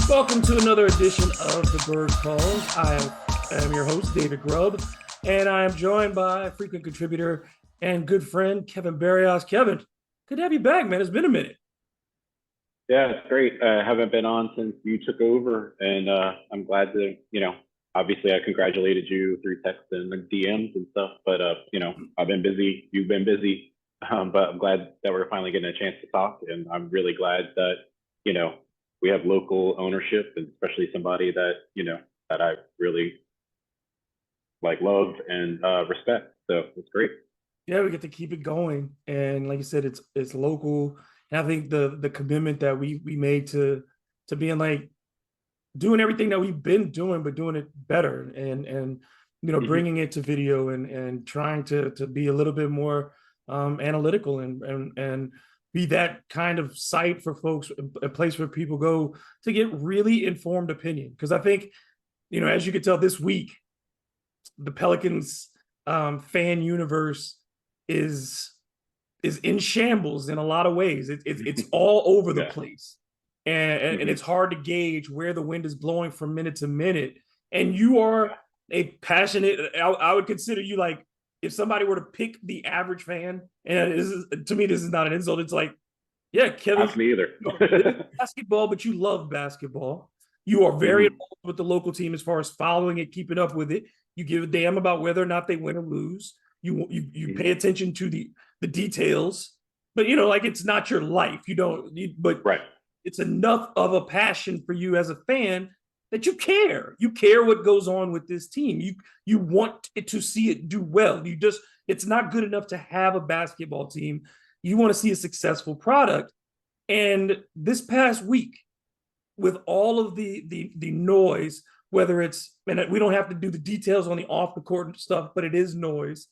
Welcome to another edition of The Bird Calls. I am your host, David Grubb, and I am joined by frequent contributor and good friend, Kevin Barrios. Kevin, good to have you back, man. It's been a minute. Yeah, it's great. I haven't been on since you took over, and I'm glad to, obviously I congratulated you through text and DMs and stuff, but, I've been busy. You've been busy, but I'm glad that we're finally getting a chance to talk, and I'm really glad that, we have local ownership, and especially somebody that, that I really love and respect. So it's great. Yeah, we get to keep it going. And like you said, it's local. And I think the commitment that we made to being doing everything that we've been doing, but doing it better and bringing it to video and trying to be a little bit more analytical and be that kind of site for folks, a place where people go to get really informed opinion. Because I think, as you can tell this week, the Pelicans fan universe is in shambles in a lot of ways. It's all over the place. And it's hard to gauge where the wind is blowing from minute to minute. And you are a passionate, I would consider you if somebody were to pick the average fan, and to me, this is not an insult. It's Kevin. Not me either. Basketball, but you love basketball. You are very involved with the local team as far as following it, keeping up with it. You give a damn about whether or not they win or lose. You pay attention to the details, but it's not your life. Right. It's enough of a passion for you as a fan that you care. You care what goes on with this team. You want it to see it do well. It's not good enough to have a basketball team. You want to see a successful product. And this past week, with all of the noise, whether it's, and we don't have to do the details on the off the court stuff, but it is noise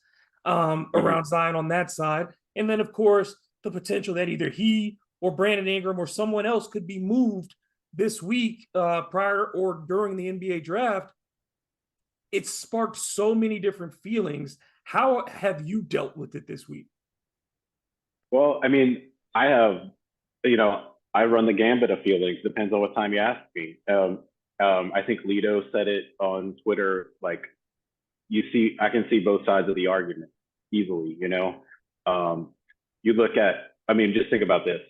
around Zion on that side. And then, of course, the potential that either he or Brandon Ingram or someone else could be moved this week prior or during the NBA draft. It sparked so many different feelings. How have you dealt with it this week? Well, I mean, I have, I run the gambit of feelings. Depends on what time you ask me. I think Lido said it on Twitter, I can see both sides of the argument easily, you look at, just think about this.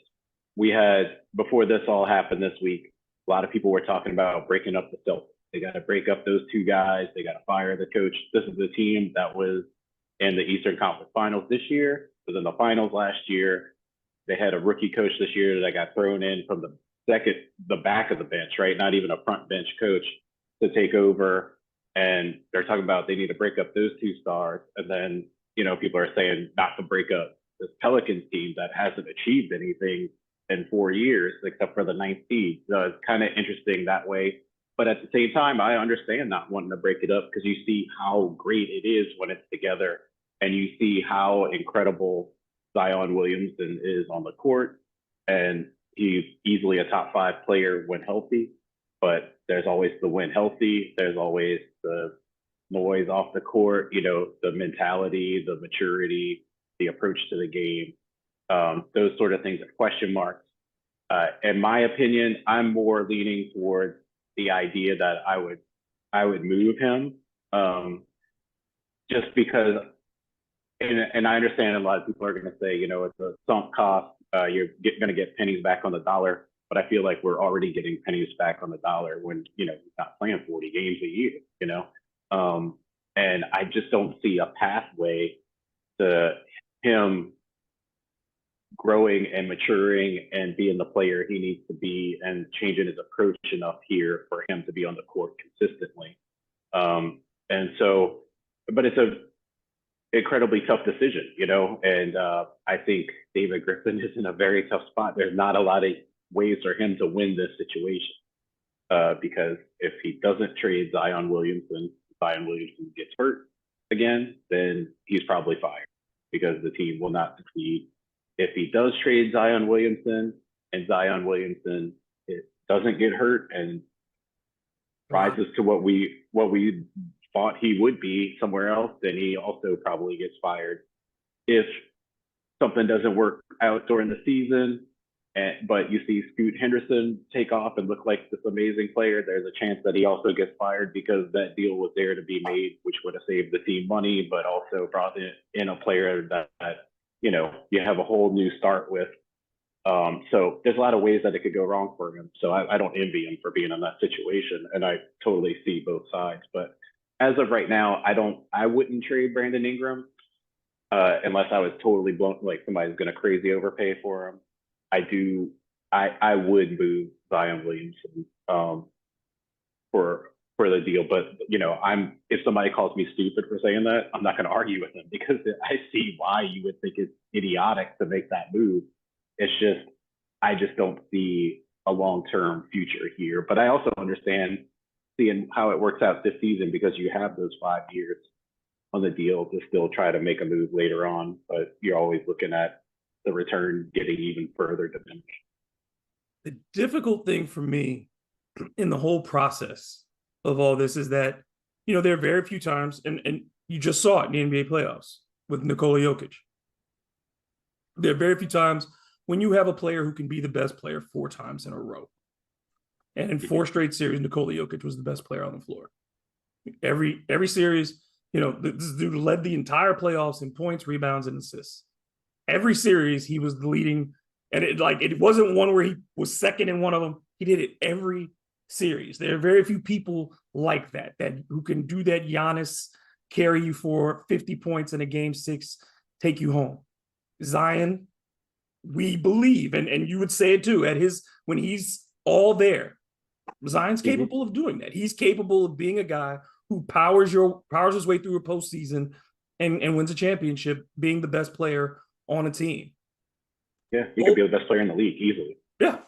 We had, before this all happened this week, a lot of people were talking about breaking up the Celtics. They got to break up those two guys. They got to fire the coach. This is the team that was in the Eastern Conference Finals this year, was in the finals last year. They had a rookie coach this year that got thrown in from the back of the bench, right? Not even a front bench coach to take over. And they're talking about they need to break up those two stars. And then, people are saying not to break up this Pelicans team that hasn't achieved anything in 4 years, except for the ninth seed. So it's kind of interesting that way. But at the same time, I understand not wanting to break it up because you see how great it is when it's together. And you see how incredible Zion Williamson is on the court. And he's easily a top 5 player when healthy. But there's always the when healthy. There's always the noise off the court, the mentality, the maturity, the approach to the game. Those sort of things are question marks. In my opinion, I'm more leaning towards the idea that I would move him just because, and I understand a lot of people are going to say, it's a sunk cost. You're going to get pennies back on the dollar, but I feel like we're already getting pennies back on the dollar when, he's not playing 40 games a year, and I just don't see a pathway to him growing and maturing and being the player he needs to be and changing his approach enough here for him to be on the court consistently. And so, but it's a incredibly tough decision, and I think David Griffin is in a very tough spot. There's not a lot of ways for him to win this situation because if he doesn't trade Zion Williamson gets hurt again, then he's probably fired because the team will not succeed. If he does trade Zion Williamson and Zion Williamson doesn't get hurt and rises to what we thought he would be somewhere else, then he also probably gets fired. If something doesn't work out during the season, but you see Scoot Henderson take off and look like this amazing player, there's a chance that he also gets fired because that deal was there to be made, which would have saved the team money, but also brought in a player that you have a whole new start with. So there's a lot of ways that it could go wrong for him. So I don't envy him for being in that situation, and I totally see both sides. But as of right now, I wouldn't trade Brandon Ingram unless I was totally blown, like somebody's going to crazy overpay for him. I would move Zion Williamson for the deal, but if somebody calls me stupid for saying that, I'm not going to argue with them because I see why you would think it's idiotic to make that move. It's just, I just don't see a long-term future here. But I also understand seeing how it works out this season because you have those 5 years on the deal to still try to make a move later on. But you're always looking at the return getting even further diminished. The difficult thing for me in the whole process of all this is that, there are very few times, and you just saw it in the NBA playoffs with Nikola Jokic. There are very few times when you have a player who can be the best player 4 times in a row. And in 4 straight series, Nikola Jokic was the best player on the floor. Every series, this dude led the entire playoffs in points, rebounds, and assists. Every series, he was the leading, and it wasn't one where he was second in one of them. He did it every series. There are very few people like that who can do that. Giannis, carry you for 50 points in a game 6, take you home. Zion, we believe, and you would say it too, when he's all there, Zion's capable of doing that. He's capable of being a guy who powers his way through a postseason and wins a championship, being the best player on a team. Yeah, he could be the best player in the league easily. Yeah.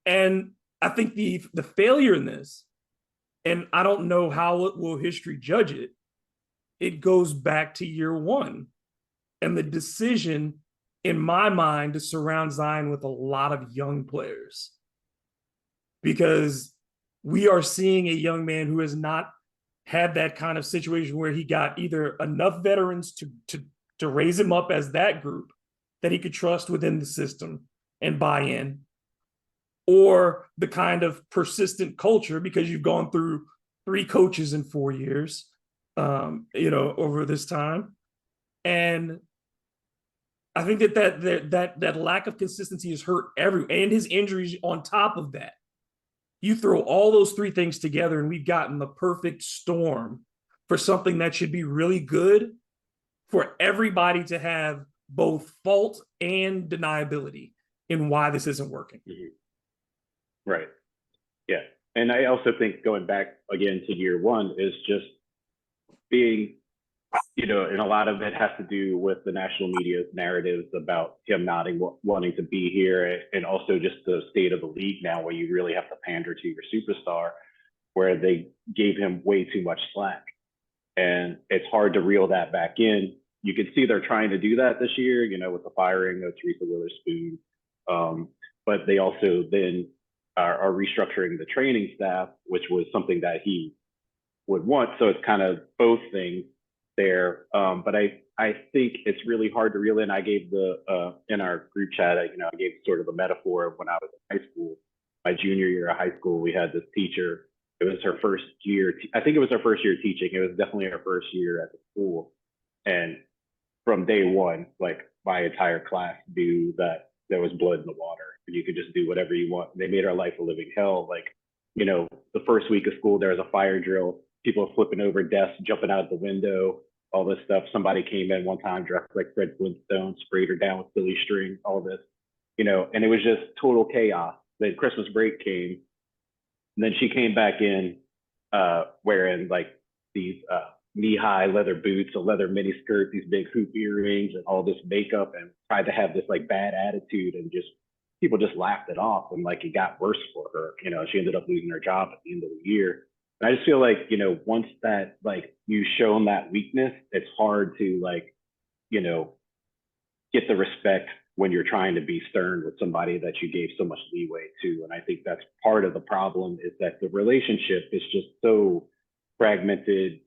And I think the failure in this, and I don't know how will history judge it, it goes back to year 1 and the decision in my mind to surround Zion with a lot of young players, because we are seeing a young man who has not had that kind of situation where he got either enough veterans to raise him up as that group that he could trust within the system and buy in, or the kind of persistent culture, because you've gone through 3 coaches in 4 years, over this time. And I think that lack of consistency has hurt everyone, and his injuries on top of that. You throw all those 3 things together, and we've gotten the perfect storm for something that should be really good for everybody to have both fault and deniability in why this isn't working. Right. Yeah. And I also think going back again to year 1 is just being, and a lot of it has to do with the national media's narratives about him not wanting to be here, and also just the state of the league now, where you really have to pander to your superstar, where they gave him way too much slack. And it's hard to reel that back in. You can see they're trying to do that this year, with the firing of Teresa Witherspoon. But they also then are restructuring the training staff, which was something that he would want. So it's kind of both things there. But I think it's really hard to reel in. I gave in our group chat, I gave sort of a metaphor of when I was in high school. My junior year of high school, we had this teacher. It was her first year. I think it was her first year teaching. It was definitely her first year at the school. And from day one, like, my entire class knew that there was blood in the water and you could just do whatever you want. They made our life a living hell. Like, the first week of school, there was a fire drill. People flipping over desks, jumping out the window, all this stuff. Somebody came in one time dressed like Fred Flintstone, sprayed her down with silly string, all this, and it was just total chaos. Then Christmas break came, and then she came back in wearing like these knee-high leather boots, a leather mini skirt, these big hoop earrings, and all this makeup, and tried to have this like bad attitude, and just people just laughed it off, and like it got worse for her. She ended up losing her job at the end of the year. And I just feel like, once that, like, you've shown that weakness, it's hard to, like, get the respect when you're trying to be stern with somebody that you gave so much leeway to. And I think that's part of the problem, is that the relationship is just so fragmented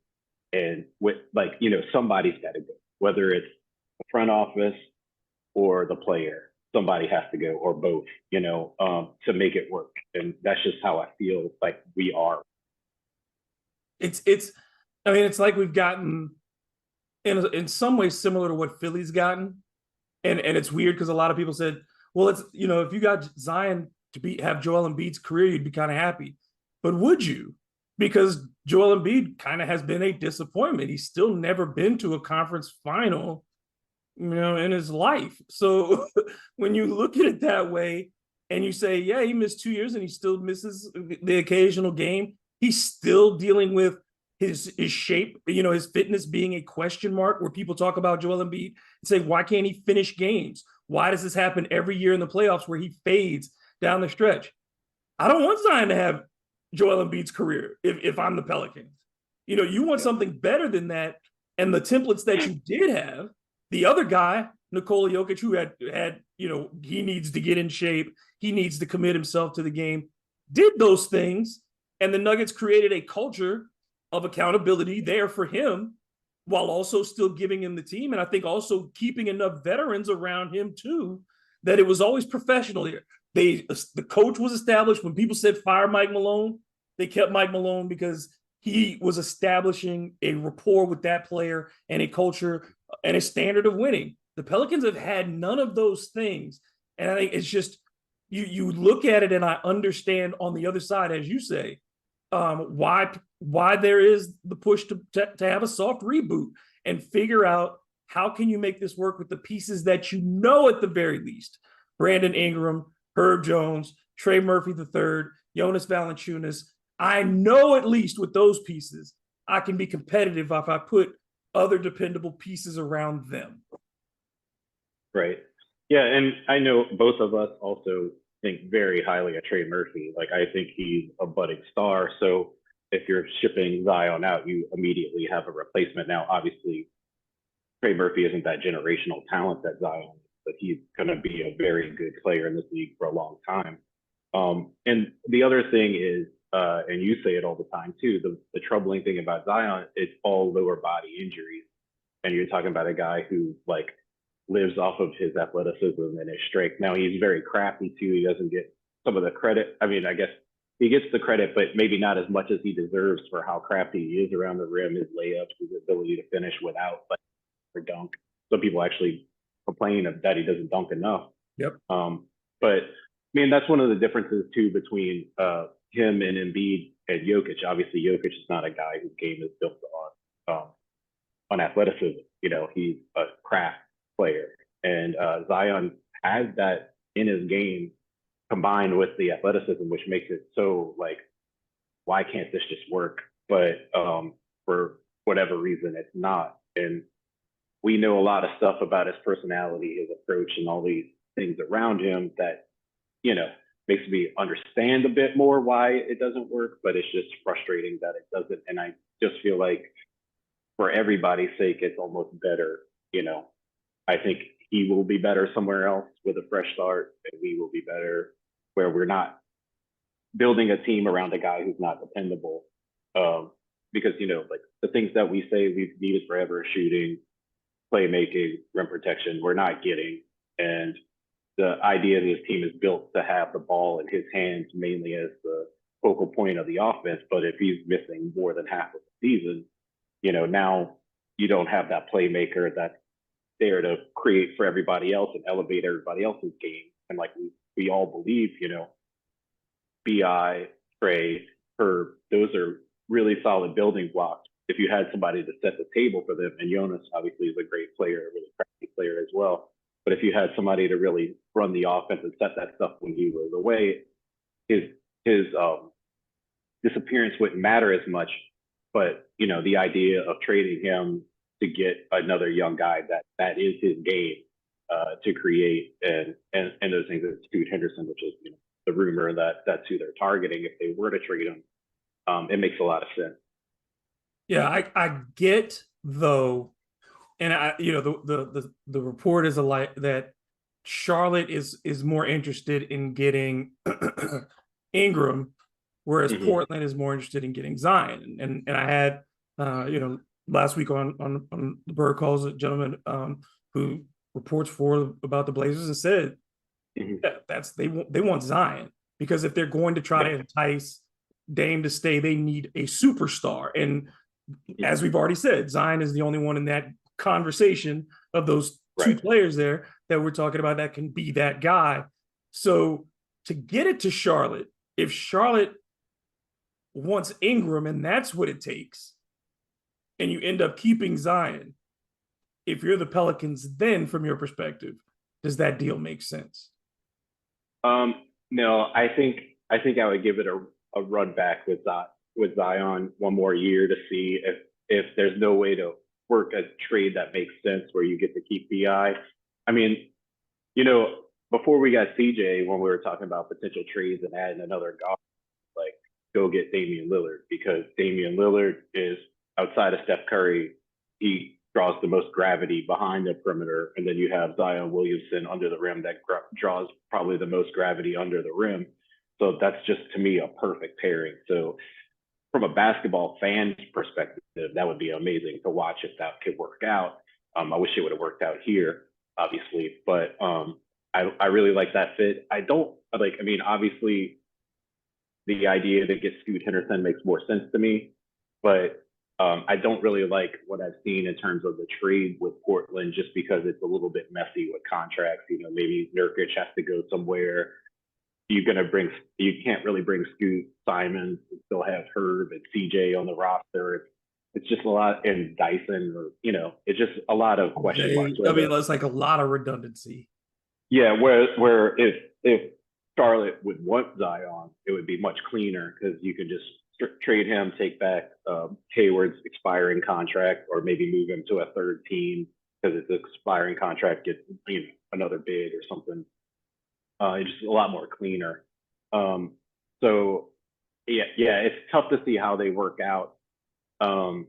And with like, somebody's got to go, whether it's the front office or the player, somebody has to go, or both, to make it work. And that's just how I feel like we are. I mean, it's like we've gotten in some ways similar to what Philly's gotten. And it's weird because a lot of people said, well, it's, if you got Zion to have Joel Embiid's career, you'd be kind of happy. But would you? Because Joel Embiid kind of has been a disappointment. He's still never been to a conference final, in his life. So when you look at it that way and you say, yeah, he missed 2 years and he still misses the occasional game, he's still dealing with his shape, his fitness being a question mark, where people talk about Joel Embiid and say, why can't he finish games? Why does this happen every year in the playoffs where he fades down the stretch? I don't want Zion to have Joel Embiid's career if I'm the Pelicans. You want something better than that. And the templates that you did have, the other guy, Nikola Jokic, who had he needs to get in shape, he needs to commit himself to the game, did those things. And the Nuggets created a culture of accountability there for him, while also still giving him the team. And I think also keeping enough veterans around him too, that it was always professional here. The coach was established. When people said fire Mike Malone, they kept Mike Malone because he was establishing a rapport with that player and a culture and a standard of winning. The Pelicans have had none of those things. And I think it's just, you look at it and I understand on the other side, as you say, why there is the push to have a soft reboot and figure out how can you make this work with the pieces that at the very least. Brandon Ingram, Herb Jones, Trey Murphy III, Jonas Valanciunas. I know at least with those pieces, I can be competitive if I put other dependable pieces around them. Right. Yeah, and I know both of us also think very highly of Trey Murphy. Like, I think he's a budding star. So if you're shipping Zion out, you immediately have a replacement. Now, obviously, Trey Murphy isn't that generational talent that Zion is, but he's going to be a very good player in this league for a long time. And the other thing is, and you say it all the time too, the troubling thing about Zion, it's all lower body injuries. And you're talking about a guy who lives off of his athleticism and his strength. Now, he's very crafty too. He doesn't get some of the credit. I mean, I guess he gets the credit, but maybe not as much as he deserves for how crafty he is around the rim, his layups, his ability to finish without or dunk. Some people actually complain that he doesn't dunk enough. Yep. But I mean, that's one of the differences too between him and Embiid and Jokic. Obviously, Jokic is not a guy whose game is built on athleticism. He's a craft player, and Zion has that in his game combined with the athleticism, which makes it so why can't this just work? But for whatever reason, it's not. And we know a lot of stuff about his personality, his approach, and all these things around him that makes me understand a bit more why it doesn't work. But it's just frustrating that it doesn't. And I just feel like for everybody's sake, it's almost better. I think he will be better somewhere else with a fresh start, and we will be better where we're not building a team around a guy who's not dependable. Because, the things that we say we've needed forever, shooting, playmaking, rim protection, we're not getting. And the idea that this team is built to have the ball in his hands mainly as the focal point of the offense. But if he's missing more than half of the season, now you don't have that playmaker that's there to create for everybody else and elevate everybody else's game. And we all believe, B.I., Trey, Herb, those are really solid building blocks. If you had somebody to set the table for them, and Jonas obviously is a great player, a really crafty player as well. But if you had somebody to really run the offense and set that stuff when he was away, his disappearance wouldn't matter as much. But the idea of trading him to get another young guy that is his game to create and those things, is Scoot Henderson, which is the rumor that's who they're targeting if they were to trade him. It makes a lot of sense. Yeah, I get though, and the report is that Charlotte is more interested in getting Ingram, whereas Portland is more interested in getting Zion. And I had last week on the Bird Calls, a gentleman who reports for about the Blazers and said, yeah, they want Zion, because if they're going to try to entice Dame to stay, they need a superstar. And as we've already said, Zion is the only one in that conversation of those two players there that we're talking about that can be that guy. So to get it to Charlotte, if Charlotte wants Ingram and that's what it takes, and you end up keeping Zion, if you're the Pelicans, then from your perspective, does that deal make sense? No, I think I would give it a run back with Zion one more year to see if there's no way to work a trade that makes sense where you get to keep BI. I mean, before we got CJ, when we were talking about potential trades and adding another guy, like go get Damian Lillard, because Damian Lillard is, outside of Steph Curry, he draws the most gravity behind the perimeter. And then you have Zion Williamson under the rim that draws probably the most gravity under the rim. So that's just, to me, a perfect pairing. So from a basketball fan's perspective, that would be amazing to watch if that could work out. I wish it would have worked out here, obviously, but I really like that fit. Obviously the idea to get Scoot Henderson makes more sense to me, but I don't really like what I've seen in terms of the trade with Portland, just because it's a little bit messy with contracts. Maybe Nurkic has to go somewhere. You can't really bring Scoot, Simons, and still have Herb and CJ on the roster. It's just a lot, and Dyson, it's just a lot of question marks. It's like a lot of redundancy. Yeah, where if Charlotte would want Zion, it would be much cleaner, because you can just trade him, take back Hayward's expiring contract, or maybe move him to a third team because it's an expiring contract, get another bid or something. It's just a lot more cleaner. So it's tough to see how they work out. So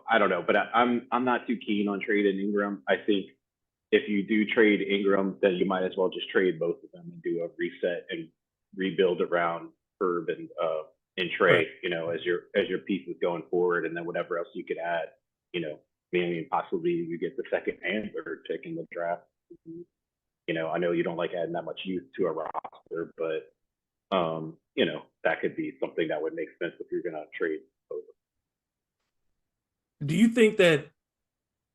I don't know, but I'm not too keen on trading Ingram. I think if you do trade Ingram, then you might as well just trade both of them and do a reset and rebuild around Herb and Trey, as your pieces going forward, and then whatever else you could add, maybe possibly you get the second and third pick in the draft. I know you don't like adding that much youth to a roster, but that could be something that would make sense if you're gonna trade both. Do you think that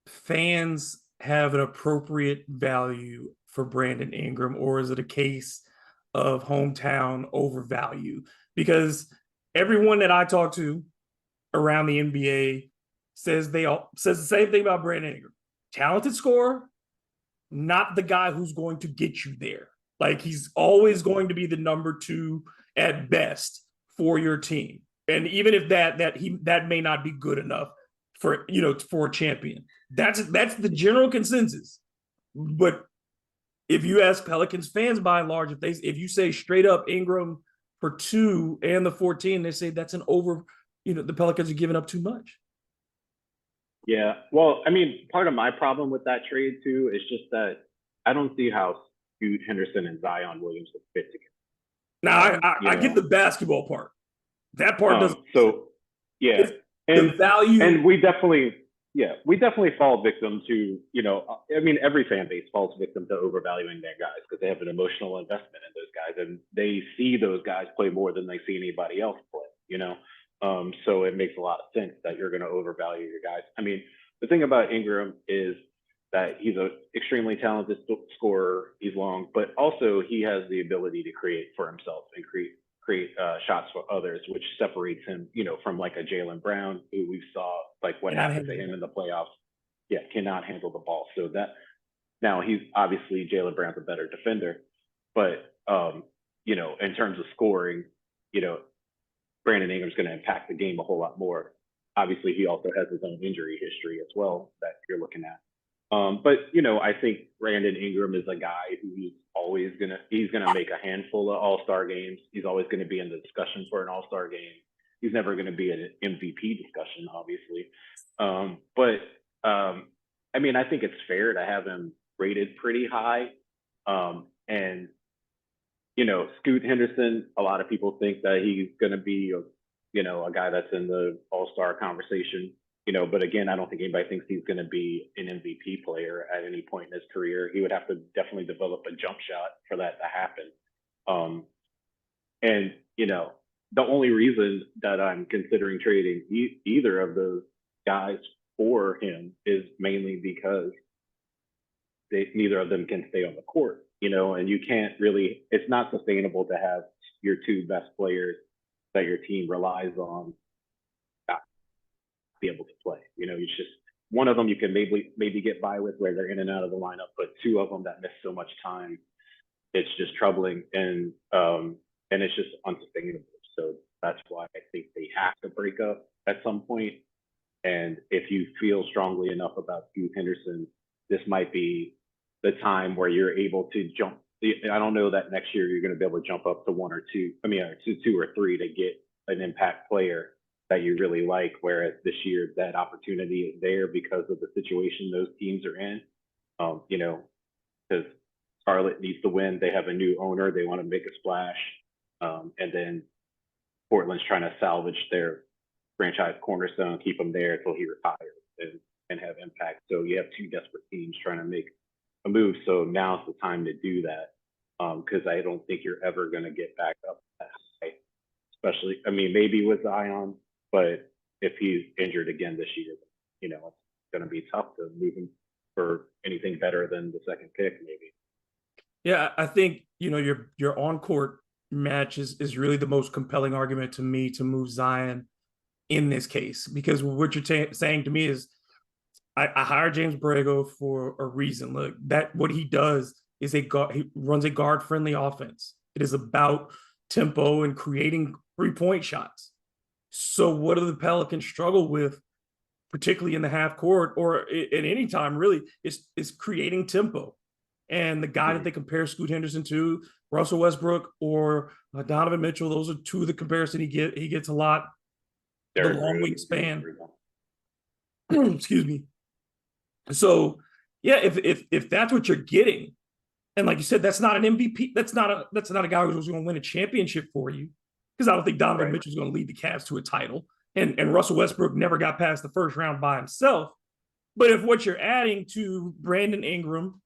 fans have an appropriate value for Brandon Ingram, or is it a case of hometown overvalue? Because everyone that I talk to around the NBA says the same thing about Brandon Ingram. Talented scorer, not the guy who's going to get you there. Like, he's always going to be the number 2 at best for your team. And even if that may not be good enough for a champion. That's the general consensus. But if you ask Pelicans fans, by and large, if you say straight up Ingram for 2 and the 14, they say that's an over. The Pelicans are giving up too much. Yeah, well, part of my problem with that trade too is just that I don't see how Scoot Henderson and Zion Williamson fit together. Now, I get the basketball part. That part doesn't. So yeah, and the value, and we definitely fall victim to, every fan base falls victim to overvaluing their guys, because they have an emotional investment in those guys, and they see those guys play more than they see anybody else play. So it makes a lot of sense that you're going to overvalue your guys. The thing about Ingram is that he's an extremely talented scorer. He's long, but also he has the ability to create for himself and create shots for others, which separates him, from like a Jaylen Brown, who we saw like what happened to him in the playoffs. Yeah, cannot handle the ball. So that now he's obviously, Jaylen Brown's a better defender, but in terms of scoring, Brandon Ingram's going to impact the game a whole lot more. Obviously, he also has his own injury history as well that you're looking at. But I think Brandon Ingram is a guy who's always he's gonna make a handful of All-Star games. He's always going to be in the discussion for an All-Star game. He's never going to be in an MVP discussion, obviously. But I think it's fair to have him rated pretty high. And Scoot Henderson, a lot of people think that he's going to be a guy that's in the all-star conversation, but again, I don't think anybody thinks he's going to be an MVP player at any point in his career. He would have to definitely develop a jump shot for that to happen. And, the only reason that I'm considering trading either of those guys for him is mainly because neither of them can stay on the court, and you can't really, it's not sustainable to have your two best players that your team relies on not be able to play. It's just one of them you can maybe get by with where they're in and out of the lineup, but two of them that miss so much time, it's just troubling, and it's just unsustainable. So that's why I think they have to break up at some point. And if you feel strongly enough about Scoot Henderson, this might be the time where you're able to jump. I don't know that next year you're going to be able to jump up to one or two, two or three to get an impact player that you really like. Whereas this year that opportunity is there because of the situation those teams are in. Because Charlotte needs to win. They have a new owner. They want to make a splash. And then Portland's trying to salvage their franchise cornerstone, keep him there until he retires and have impact. So you have two desperate teams trying to make a move. So now's the time to do that. Because I don't think you're ever going to get back up that high. Especially, maybe with Zion, but if he's injured again this year, it's going to be tough to move him for anything better than the second pick, maybe. Yeah, I think, your on-court match is really the most compelling argument to me to move Zion in this case, because what you're saying to me is I hired James Borrego for a reason. Look, what he does is he runs a guard-friendly offense. It is about tempo and creating three-point shots. So what do the Pelicans struggle with, particularly in the half court or at any time really, is creating tempo. And the guy that they compare Scoot Henderson to, Russell Westbrook or Donovan Mitchell, those are two of the comparison he gets a lot. The long wingspan. Excuse me. So yeah, if that's what you're getting, and like you said, that's not an MVP. That's not a guy who's going to win a championship for you, because I don't think Donovan Mitchell's going to lead the Cavs to a title, and Russell Westbrook never got past the first round by himself. But if what you're adding to Brandon Ingram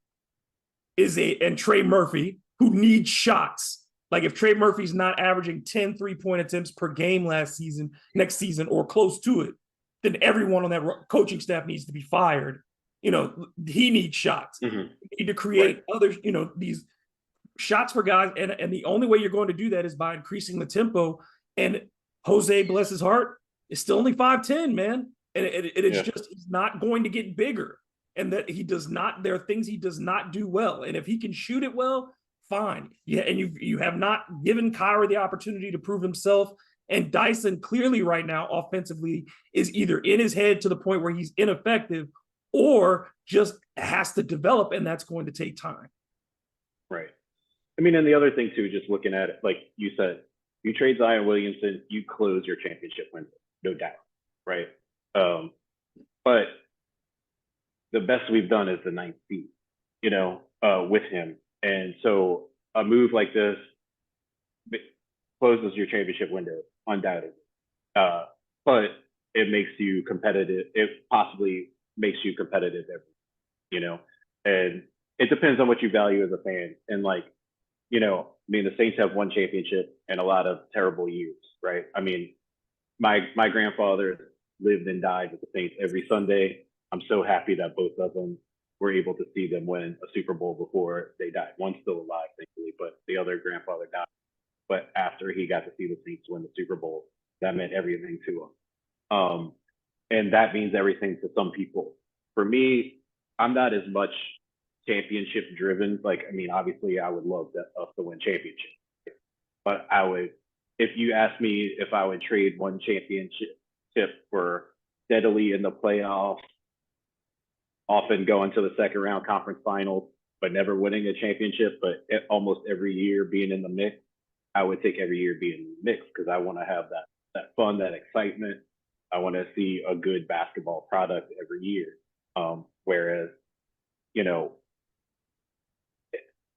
and Trey Murphy, who needs shots, like if Trey Murphy's not averaging 10 3-point attempts per game next season, or close to it, then everyone on that coaching staff needs to be fired. He needs shots. You need to create others, these shots for guys. And the only way you're going to do that is by increasing the tempo. And Jose, bless his heart, is still only 5'10", man. And it's just, he's not going to get bigger. And that there are things he does not do well. And if he can shoot it well, fine. Yeah. And you have not given Kyrie the opportunity to prove himself. And Dyson clearly right now offensively is either in his head to the point where he's ineffective, or just has to develop, and that's going to take time. Right. And the other thing too, just looking at it, like you said, you trade Zion Williamson, you close your championship window, no doubt, right? But the best we've done is the 9th seed, with him. And so a move like this closes your championship window, undoubtedly. But it makes you competitive. It possibly makes you competitive and it depends on what you value as a fan. And the Saints have one championship and a lot of terrible years, right? My grandfather lived and died with the Saints every Sunday. I'm so happy that both of them were able to see them win a Super Bowl before they died. One's still alive, thankfully, but the other grandfather died. But after he got to see the Saints win the Super Bowl, that meant everything to him. And that means everything to some people. For me, I'm not as much championship driven. Obviously I would love us to win championship. But if you ask me if I would trade one championship for steadily in the playoffs, often going to the second round conference finals, but never winning a championship, but almost every year being in the mix, I would take every year being in the mix, because I want to have that fun, that excitement. I want to see a good basketball product every year. Whereas,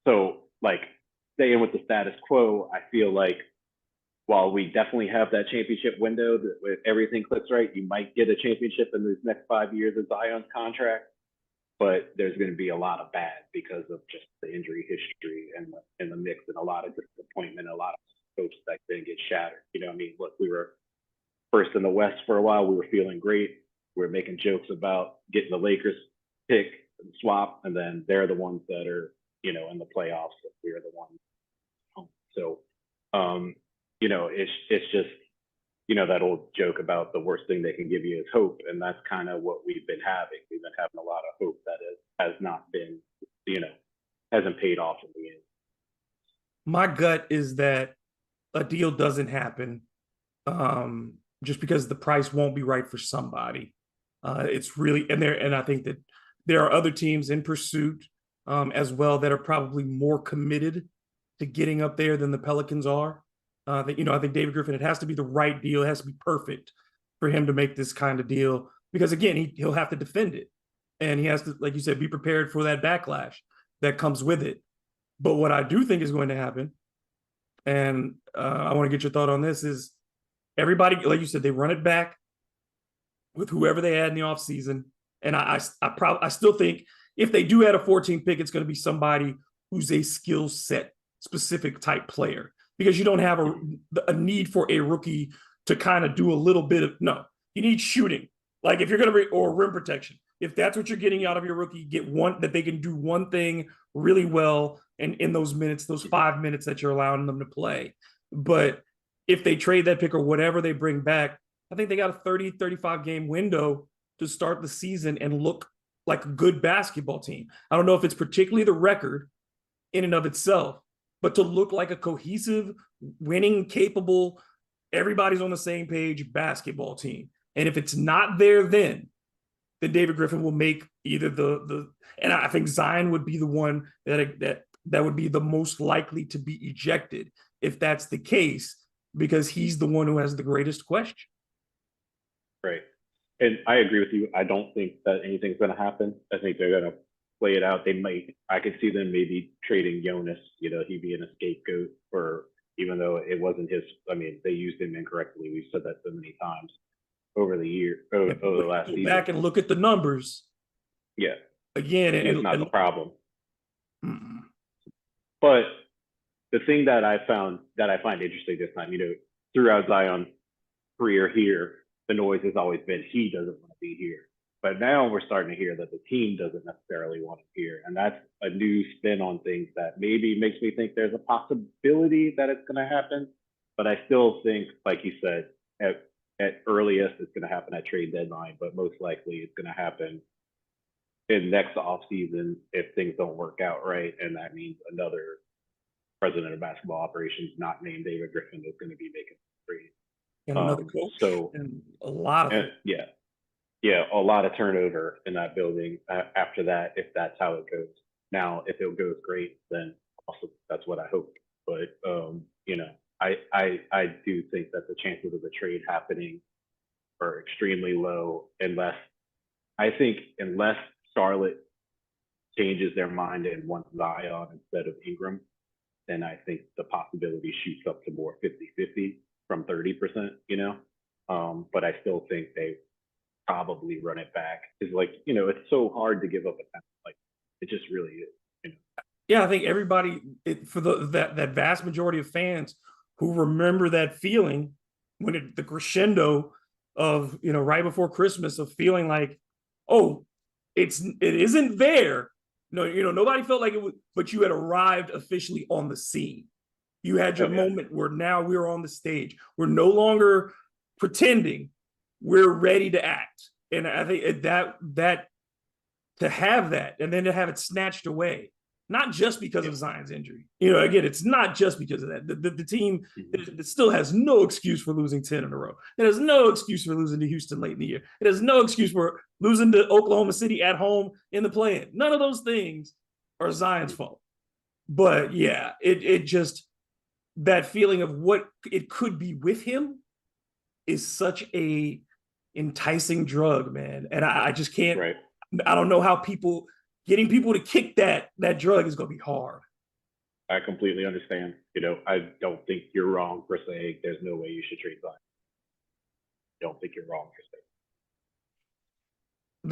so staying with the status quo, I feel like while we definitely have that championship window that if everything clicks right, you might get a championship in these next 5 years of Zion's contract. But there's going to be a lot of bad because of just the injury history and the mix, and a lot of disappointment, a lot of hopes that then get shattered. You know what I mean? Look, we were first in the West for a while. We were feeling great. We were making jokes about getting the Lakers pick and swap, and then they're the ones that are, you know, in the playoffs. We're the ones. So, you know, it's just, you know, that old joke about the worst thing they can give you is hope. And that's kind of what we've been having. We've been having a lot of hope that has not been, you know, hasn't paid off in the end. My gut is that a deal doesn't happen just because the price won't be right for somebody. It's really, and I think that there are other teams in pursuit as well that are probably more committed to getting up there than the Pelicans are. You know, I think David Griffin, it has to be the right deal. It has to be perfect for him to make this kind of deal because, again, he'll have to defend it. And he has to, like you said, be prepared for that backlash that comes with it. But what I do think is going to happen, and I want to get your thought on this, is everybody, like you said, they run it back with whoever they had in the offseason. And I still think if they do add a 14th pick, it's going to be somebody who's a skill set specific type player. Because you don't have a need for a rookie to kind of do a little bit of, no, you need shooting. Like if you're going to or rim protection, if that's what you're getting out of your rookie, get one that they can do one thing really well. And in those minutes, those 5 minutes that you're allowing them to play. But if they trade that pick or whatever they bring back, I think they got a 30, 35 game window to start the season and look like a good basketball team. I don't know if it's particularly the record in and of itself, but to look like a cohesive, winning, capable, everybody's on the same page basketball team. And if it's not there then David Griffin will make either and I think Zion would be the one that would be the most likely to be ejected if that's the case, because he's the one who has the greatest question. Right. And I agree with you. I don't think that anything's going to happen. I think they're going to play it out. I could see them maybe trading Jonas, you know, he'd be a scapegoat for, even though it wasn't his, I mean, they used him incorrectly. We've said that so many times over the last season. Go back and look at the numbers. Yeah. Again, it's not the problem. Mm-mm. But the thing that I find interesting this time, you know, throughout Zion's career here, the noise has always been he doesn't want to be here. But now we're starting to hear that the team doesn't necessarily want to hear. And that's a new spin on things that maybe makes me think there's a possibility that it's going to happen. But I still think, like you said, at earliest, it's going to happen at trade deadline, but most likely it's going to happen in next offseason if things don't work out right. And that means another president of basketball operations not named David Griffin is going to be making trade. And another coach and a lot of Yeah, a lot of turnover in that building after that, if that's how it goes. Now, if it goes great, then awesome. That's what I hope. But, you know, I do think that the chances of the trade happening are extremely low unless Charlotte changes their mind and wants Zion instead of Ingram, then I think the possibility shoots up to more 50-50 from 30%, you know. But I still think they probably run it back. It's like, you know, it's so hard to give up a penalty. Like it just really is. You know? Yeah, I think everybody that vast majority of fans who remember that feeling when the crescendo of, you know, right before Christmas of feeling like, oh, it isn't there. No, you know, nobody felt like it was, but you had arrived officially on the scene. You had your moment where now we're on the stage. We're no longer pretending. We're ready to act. And I think that to have that and then to have it snatched away, not just because of Zion's injury. You know, again, it's not just because of that. The team it still has no excuse for losing 10 in a row. It has no excuse for losing to Houston late in the year. It has no excuse for losing to Oklahoma City at home in the play-in. None of those things are Zion's fault. But yeah, it just, that feeling of what it could be with him is such a enticing drug, man. And I just can't, I don't know how getting people to kick that drug is going to be hard. I completely understand. I don't think you're wrong for saying there's no way you should trade Zion. Don't think you're wrong for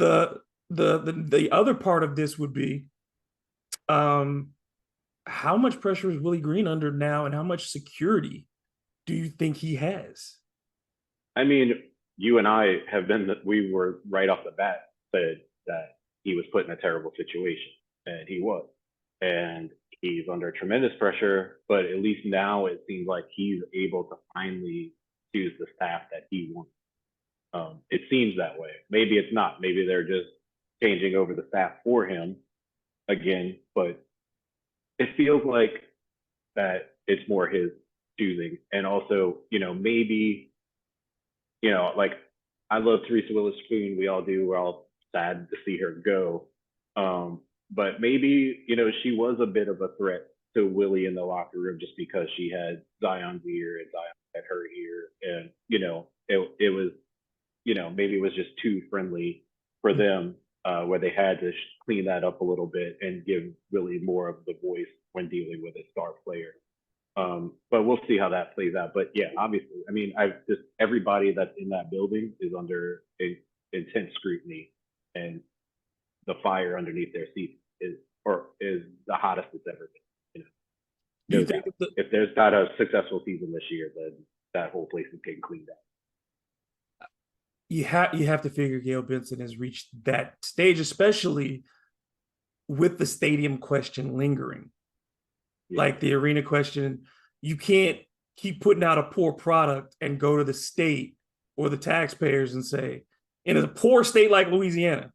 saying. The other part of this would be, how much pressure is Willie Green under now, and how much security do you think he has? I mean, you and I have we were right off the bat said that he was put in a terrible situation, and he was. And he's under tremendous pressure, but at least now it seems like he's able to finally choose the staff that he wants. It seems that way. Maybe it's not. Maybe they're just changing over the staff for him again, but it feels like that it's more his choosing. And also, maybe, like I love Teresa Willis-Spoon. We all do. We're all sad to see her go. But maybe, she was a bit of a threat to Willie in the locker room just because she had Zion's ear and Zion had her ear. And, it was, maybe it was just too friendly for them, where they had to clean that up a little bit and give Willie more of the voice when dealing with a star player. But we'll see how that plays out. But yeah, obviously, I mean, everybody that's in that building is under intense scrutiny, and the fire underneath their seats is the hottest it's ever been. Do you think if there's not a successful season this year, then that whole place is getting cleaned up. You have to figure Gail Benson has reached that stage, especially with the stadium question lingering. Yeah. Like the arena question, you can't keep putting out a poor product and go to the state or the taxpayers and say, in a poor state like Louisiana,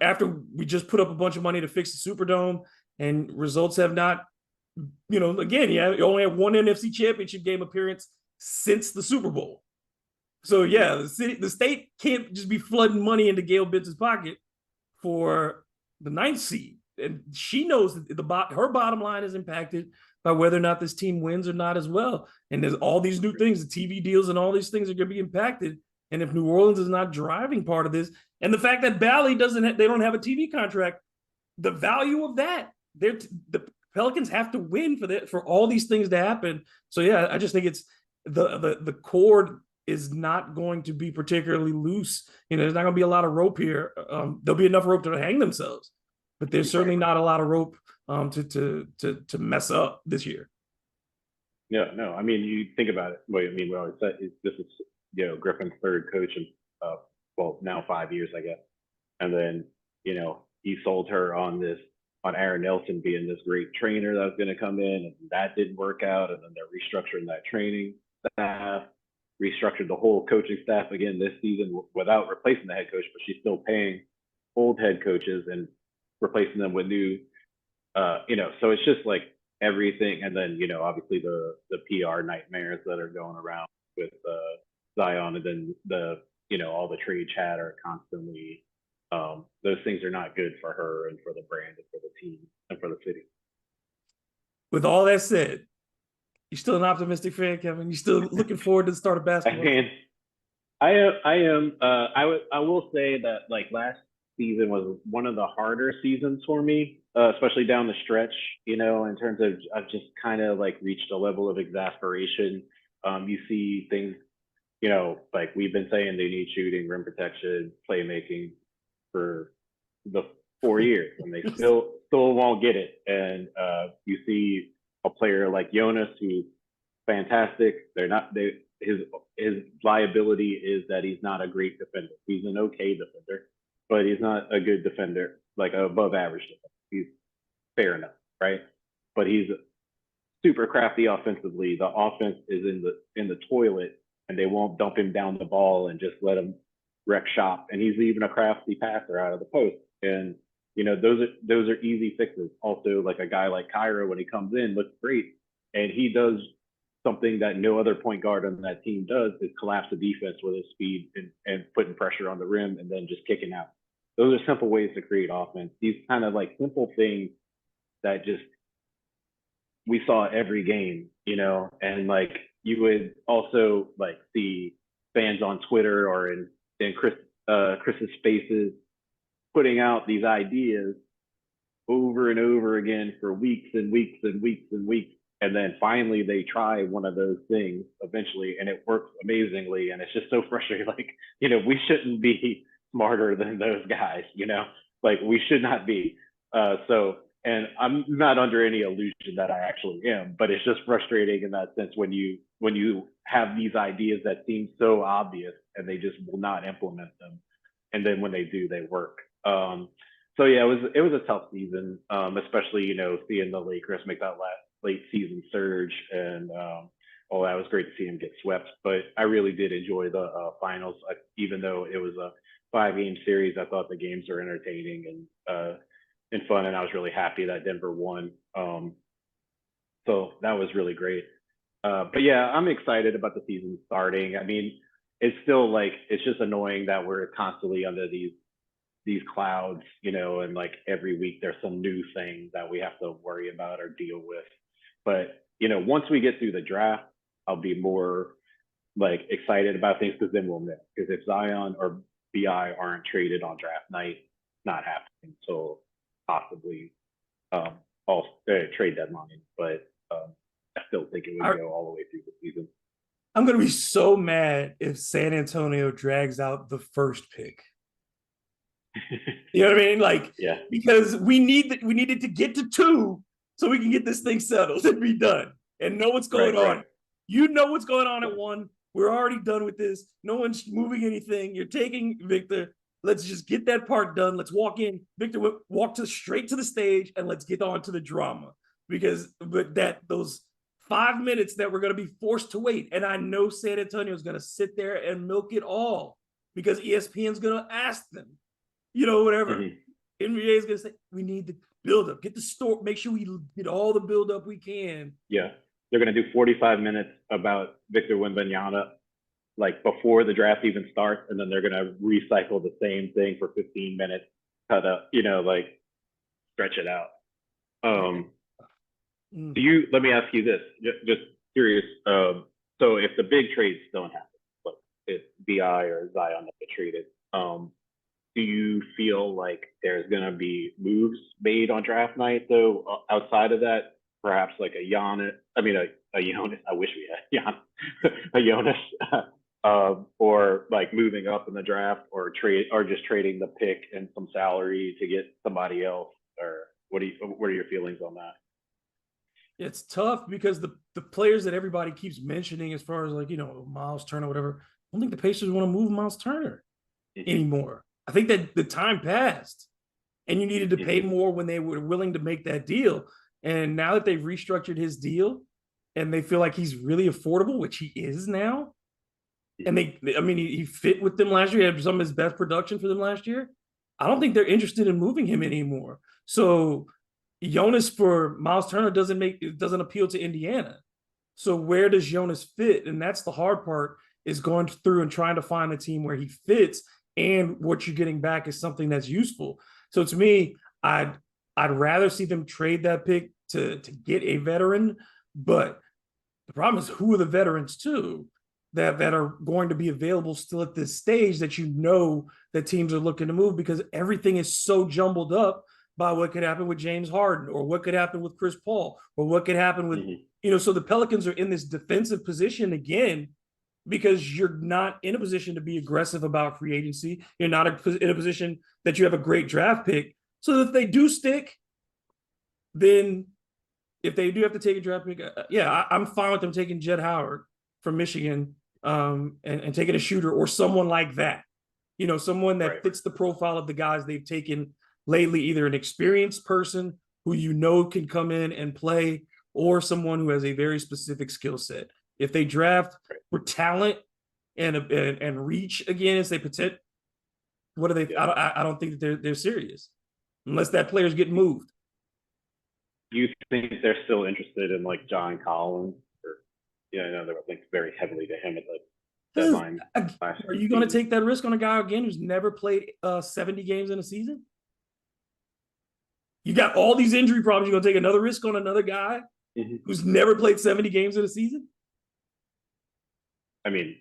after we just put up a bunch of money to fix the Superdome and results have not, again, you only have one NFC Championship game appearance since the Super Bowl. So yeah, the state can't just be flooding money into Gail Benson's pocket for the 9th seed. And she knows that her bottom line is impacted by whether or not this team wins or not as well. And there's all these new things, the TV deals and all these things are going to be impacted. And if New Orleans is not driving part of this, and the fact that Bally they don't have a TV contract, the value of that, the Pelicans have to win for all these things to happen. So yeah, I just think it's the cord is not going to be particularly loose. There's not going to be a lot of rope here. There'll be enough rope to hang themselves, but there's certainly not a lot of rope to mess up this year. Yeah, no. I mean, you think about it. Well, I mean, this is Griffin's third coach in now 5 years, I guess. And then he sold her on Aaron Nelson being this great trainer that was going to come in, and that didn't work out. And then they're restructuring that training staff, restructured the whole coaching staff again this season without replacing the head coach, but she's still paying old head coaches and replacing them with new, so it's just like everything. And then, obviously the PR nightmares that are going around with Zion, and then all the trade chatter constantly. Those things are not good for her and for the brand and for the team and for the city. With all that said, you still an optimistic fan, Kevin? You still looking forward to the start of basketball? I mean, I am. I will say that like last season was one of the harder seasons for me, especially down the stretch. In terms of I've just kind of like reached a level of exasperation. You see things, like we've been saying they need shooting, rim protection, playmaking for the 4 years, and they still won't get it. And you see a player like Jonas, who's fantastic. His liability is that he's not a great defender. He's an okay defender, but he's not a good defender, like above average defender. He's fair enough, right? But he's super crafty offensively. The offense is in the toilet, and they won't dump him down the ball and just let him wreck shop. And he's even a crafty passer out of the post. And those are easy fixes. Also, like a guy like Kyra, when he comes in, looks great, and he does something that no other point guard on that team does, is collapse the defense with his speed and putting pressure on the rim and then just kicking out. Those are simple ways to create offense. These kind of like simple things that just we saw every game, and like you would also like see fans on Twitter or in Chris's spaces putting out these ideas over and over again for weeks and weeks and weeks and weeks. And then finally they try one of those things eventually and it works amazingly. And it's just so frustrating. Like, we shouldn't be smarter than those guys, like we should not be. And I'm not under any illusion that I actually am, but it's just frustrating in that sense when you have these ideas that seem so obvious and they just will not implement them. And then when they do, they work. So yeah, it was a tough season, especially seeing the Lakers make that late season surge, and that was great to see him get swept. But I really did enjoy the finals, even though it was a 5-game series. I thought the games were entertaining and fun, and I was really happy that Denver won. So that was really great. But yeah, I'm excited about the season starting. I mean, it's still like it's just annoying that we're constantly under these clouds, and like every week there's some new thing that we have to worry about or deal with. But once we get through the draft, I'll be more like excited about things because then we'll know. Because if Zion or BI aren't traded on draft night, it's not happening until possibly trade deadline. But I still think it would go all the way through the season. I'm gonna be so mad if San Antonio drags out the first pick. You know what I mean? Like, yeah, because we needed to get to 2 so we can get this thing settled and be done and know what's going on. Right. You know what's going on at 1. We're already done with this. No one's moving anything. You're taking Victor. Let's just get that part done. Let's walk in. Victor, walk straight to the stage and let's get on to the drama. But those 5 minutes that we're going to be forced to wait, and I know San Antonio is going to sit there and milk it all because ESPN's going to ask them. Whatever. Mm-hmm. NBA is going to say, we need the build up, get the store, make sure we get all the build up we can. Yeah. They're going to do 45 minutes about Victor Wembanyama, like before the draft even starts. And then they're going to recycle the same thing for 15 minutes, cut up, like stretch it out. Let me ask you this, just curious. So if the big trades don't happen, like if BI or Zion get traded, do you feel like there's going to be moves made on draft night, though, outside of that? Perhaps like a Jonas, I wish we had a Jonas, or like moving up in the draft or just trading the pick and some salary to get somebody else? Or what are your feelings on that? It's tough because the players that everybody keeps mentioning as far as like, Miles Turner, whatever, I don't think the Pacers want to move Miles Turner anymore. I think that the time passed and you needed to pay more when they were willing to make that deal. And now that they've restructured his deal and they feel like he's really affordable, which he is now. And he fit with them last year. He had some of his best production for them last year. I don't think they're interested in moving him anymore. So Jonas for Miles Turner doesn't appeal to Indiana. So where does Jonas fit? And that's the hard part, is going through and trying to find a team where he fits and what you're getting back is something that's useful. So to me, I'd rather see them trade that pick to get a veteran. But the problem is, who are the veterans too that are going to be available still at this stage that that teams are looking to move, because everything is so jumbled up by what could happen with James Harden or what could happen with Chris Paul or what could happen with, so the Pelicans are in this defensive position again, because you're not in a position to be aggressive about free agency. You're not in a position that you have a great draft pick. So if they do stick, then if they do have to take a draft pick, I'm fine with them taking Jett Howard from Michigan and taking a shooter or someone like that. Someone that fits the profile of the guys they've taken lately, either an experienced person who can come in and play, or someone who has a very specific skill set. If they draft for talent and reach again, as they pretend, what are they? I don't think that they're serious unless that player's getting moved. Do you think they're still interested in like John Collins? Or I know they were linked very heavily to him at the deadline. Are you going to take that risk on a guy again who's never played 70 games in a season? You got all these injury problems. You're going to take another risk on another guy who's never played 70 games in a season? I mean,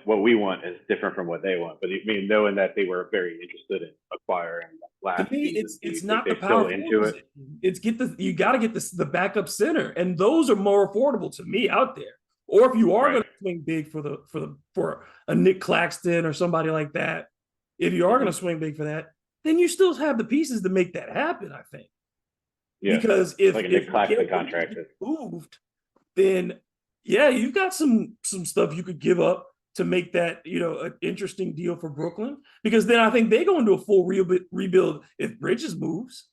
what we want is different from what they want. But knowing that they were very interested in acquiring last me, season? it's Do you think not the they're still power into forward it? position. It's you got to get the backup center, and those are more affordable to me out there. Or if you are Right. going to swing big for a Nick Claxton or somebody like that, if you are going to swing big for that, then you still have the pieces to make that happen. I think Yeah. because if Like a Nick Claxton Miguel Bridges contract. gets moved, then yeah, you've got some stuff you could give up to make that an interesting deal for Brooklyn, because then I think they go into a full rebuild if Bridges moves.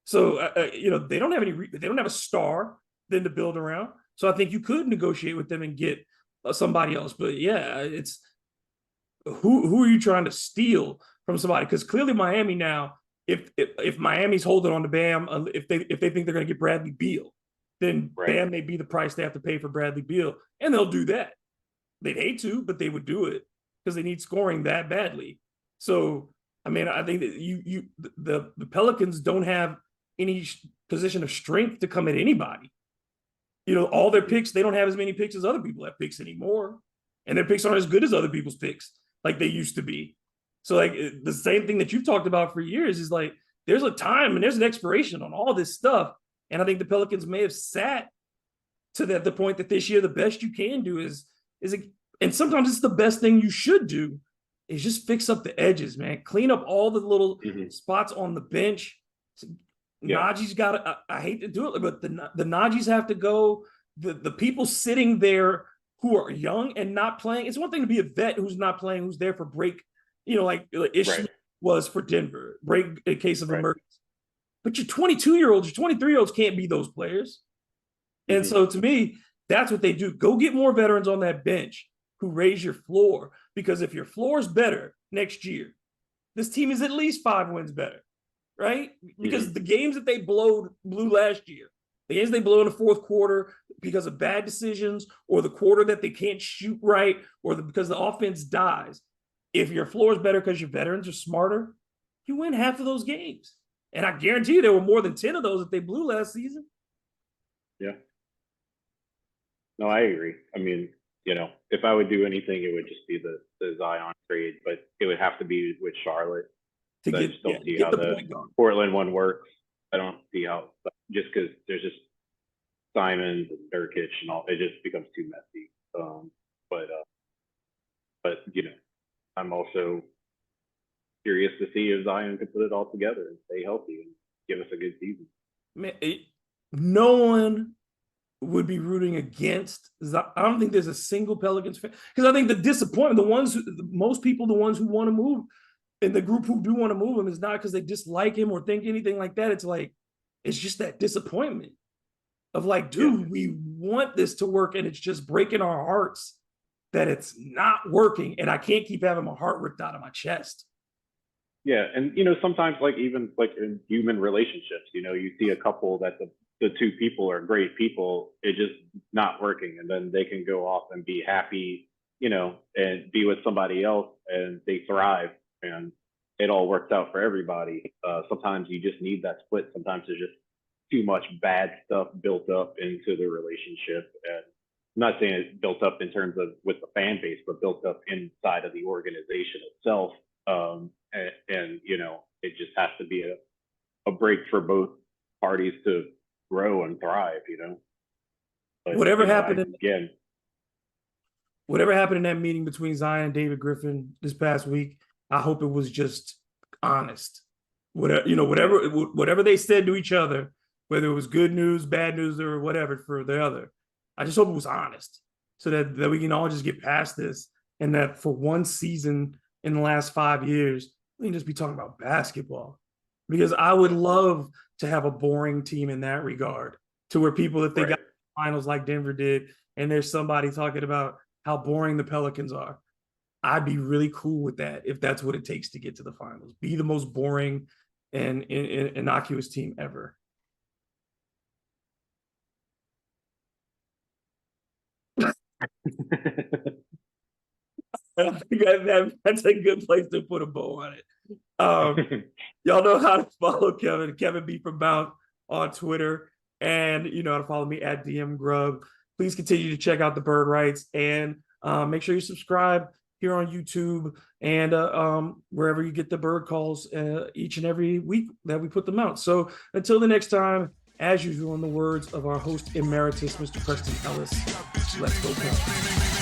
So they don't have they don't have a star then to build around. So I think you could negotiate with them and get somebody else. But yeah, it's who are you trying to steal from somebody? Because clearly Miami now, if Miami's holding on to Bam, if they think they're going to get Bradley Beal, then Right. Bam may be the price they have to pay for Bradley Beal, and they'll do that. They'd hate to, but they would do it because they need scoring that badly. So I mean, I think that the Pelicans don't have any position of strength to come at anybody. All their picks, they don't have as many picks as other people have picks anymore, and their picks aren't as good as other people's picks like they used to be. So like the same thing that you've talked about for years is like there's a time and there's an expiration on all this stuff, and I think the Pelicans may have sat to the point that this year the best you can do is and sometimes it's the best thing you should do is just fix up the edges, man. Clean up all the little spots on the bench. Yeah. Najee's got I hate to do it, but the Najees have to go. The people sitting there who are young and not playing. It's one thing to be a vet who's not playing, who's there for break, like Ish was for Denver, break in case of emergency. But your 22-year-olds, your 23-year-olds can't be those players. And so to me, that's what they do. Go get more veterans on that bench who raise your floor, because if your floor is better next year, this team is at least 5 wins better, right? Because the games that they blew last year, the games they blow in the fourth quarter because of bad decisions, or the quarter that they can't shoot right, or because the offense dies, if your floor is better because your veterans are smarter, you win half of those games. And I guarantee you there were more than 10 of those that they blew last season. Yeah. No, I agree. I mean, if I would do anything, it would just be the Zion trade, but it would have to be with Charlotte. I just don't see how the Portland one works. I don't see how, just because there's just Simons and Nurkic and all, it just becomes too messy. But I'm also curious to see if Zion can put it all together and stay healthy and give us a good season. Man, no one would be rooting against. I don't think there's a single Pelicans fan, because I think the disappointment, most people, the ones who want to move in the group who do want to move him, is not because they dislike him or think anything like that. It's like, it's just that disappointment of like, dude, we want this to work, and it's just breaking our hearts that it's not working, and I can't keep having my heart ripped out of my chest. Yeah, and sometimes even in human relationships, you see a couple that the two people are great people, it's just not working, and then they can go off and be happy, and be with somebody else, and they thrive, and it all works out for everybody. Sometimes you just need that split. Sometimes there's just too much bad stuff built up into the relationship, and I'm not saying it's built up in terms of with the fan base, but built up inside of the organization itself. And it just has to be a break for both parties to grow and thrive, But, whatever happened in that meeting between Zion and David Griffin this past week, I hope it was just honest. Whatever they said to each other, whether it was good news, bad news, or whatever for the other, I just hope it was honest, so that we can all just get past this, and that for one season in the last 5 years, we can just be talking about basketball. Because I would love to have a boring team in that regard, to where people, if they got finals like Denver did, and there's somebody talking about how boring the Pelicans are, I'd be really cool with that if that's what it takes to get to the finals. Be the most boring and innocuous team ever. I think that's a good place to put a bow on it. Y'all know how to follow Kevin B from Bounce on Twitter, and you know how to follow me at DM Grubb. Please continue to check out the Bird Rights, and make sure you subscribe here on YouTube. and wherever you get the bird calls each and every week that we put them out. So until the next time, as usual, in the words of our host emeritus, Mr. Preston Ellis, let's go.